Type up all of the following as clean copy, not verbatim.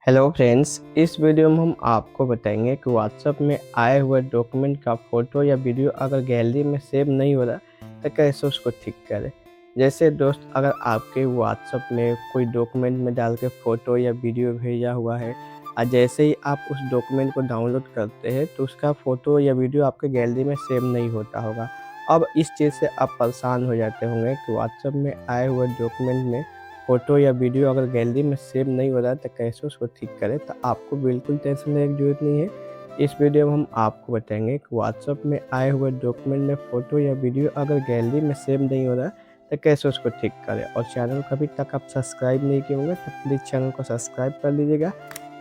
Hello friends, इस video में हम आपको बताएंगे कि व्हाट्सएप में आए हुए डॉक्यूमेंट का फ़ोटो या वीडियो अगर गैलरी में सेव नहीं हो रहा तो कैसे उसको ठीक करें। जैसे दोस्त, अगर आपके व्हाट्सएप में कोई डॉक्यूमेंट में डाल के फ़ोटो या वीडियो भेजा हुआ है और जैसे ही आप उस डॉक्यूमेंट को डाउनलोड करते हैं तो उसका फ़ोटो या वीडियो आपके गैलरी में सेव नहीं होता होगा। अब इस चीज़ से आप परेशान हो जाते होंगे कि व्हाट्सएप में आए हुए डॉक्यूमेंट में फ़ोटो या वीडियो अगर गैलरी में सेव नहीं हो रहा है तो कैसे उसको ठीक करें। तो आपको बिल्कुल टेंशन लेने की ज़रूरत नहीं है। इस वीडियो में हम आपको बताएंगे कि व्हाट्सएप में आए हुए डॉक्यूमेंट में फ़ोटो या वीडियो अगर गैलरी में सेव नहीं हो रहा है तो कैसे उसको ठीक करें। और चैनल को अभी तक आप सब्सक्राइब नहीं किए होंगे तो प्लीज़ चैनल को सब्सक्राइब कर लीजिएगा,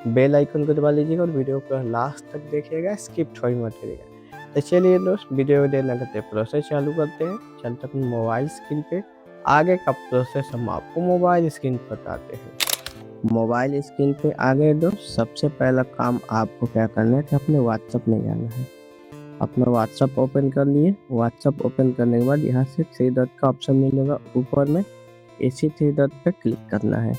बेल आइकन को दबा लीजिएगा और वीडियो को लास्ट तक देखिएगा, स्किप थोड़ी मत करिएगा। तो चलिए दोस्त, वीडियो को देर न करते प्रोसेस चालू करते हैं। चलते अपने मोबाइल स्क्रीन पे आगे का प्रोसेस हम आपको मोबाइल स्क्रीन पर बताते हैं। मोबाइल स्क्रीन पे आगे दोस्त, सबसे पहला काम आपको क्या करना है कि अपने व्हाट्सएप में जाना है। अपना व्हाट्सएप ओपन कर लिए। व्हाट्सएप ओपन करने के बाद यहाँ से थ्री डॉट का ऑप्शन मिलेगा ऊपर में, इसी थ्री डॉट पे क्लिक करना है।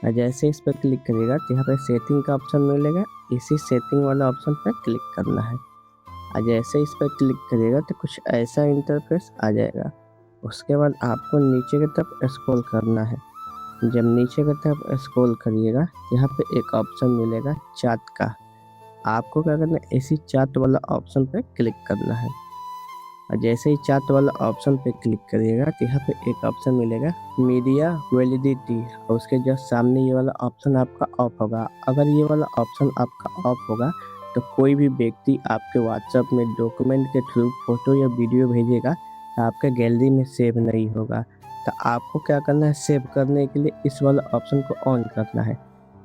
और जैसे इस पर क्लिक करिएगा तो यहाँ पे सेटिंग का ऑप्शन मिलेगा, इसी सेटिंग वाला ऑप्शन पर क्लिक करना है। और जैसे इस पर क्लिक करिएगा तो कुछ ऐसा इंटरफेस आ जाएगा। उसके बाद आपको नीचे की तरफ स्क्रॉल करना है। जब नीचे की तरफ स्क्रॉल करिएगा यहाँ पे एक ऑप्शन मिलेगा चैट का। आपको क्या करना है, इसी चैट वाला ऑप्शन पे क्लिक करना है। और जैसे ही चैट वाला ऑप्शन पे क्लिक करिएगा तो यहाँ पे एक ऑप्शन मिलेगा मीडिया वैलिडिटी, और उसके जस्ट सामने ये वाला ऑप्शन आपका ऑफ होगा। अगर ये वाला ऑप्शन आपका ऑफ होगा तो कोई भी व्यक्ति आपके व्हाट्सएप में डॉक्यूमेंट के थ्रू फोटो या वीडियो भेजेगा तो आपके गैलरी में सेव नहीं होगा। तो आपको क्या करना है, सेव करने के लिए इस वाला ऑप्शन को ऑन करना है।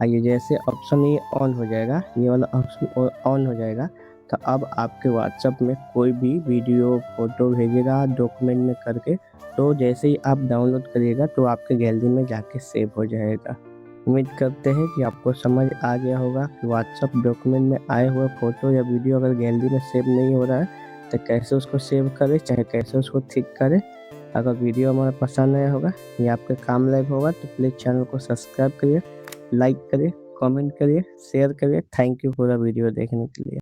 आइए, जैसे ऑप्शन ये ऑन हो जाएगा, ये वाला ऑप्शन ऑन हो जाएगा तो अब आपके व्हाट्सएप में कोई भी वीडियो फोटो भेजेगा डॉक्यूमेंट में करके, तो जैसे ही आप डाउनलोड करिएगा तो आपके गैलरी में जाके सेव हो जाएगा। उम्मीद करते हैं कि आपको समझ आ गया होगा कि व्हाट्सएप डॉक्यूमेंट में आए हुए फ़ोटो या वीडियो अगर गैलरी में सेव नहीं हो रहा है तो कैसे उसको सेव करें, चाहे कैसे उसको ठीक करें। अगर वीडियो हमारा पसंद आया होगा या आपके काम लायक होगा तो प्लीज़ चैनल को सब्सक्राइब करिए, लाइक करिए, कमेंट करिए, शेयर करिए। थैंक यू पूरा वीडियो देखने के लिए।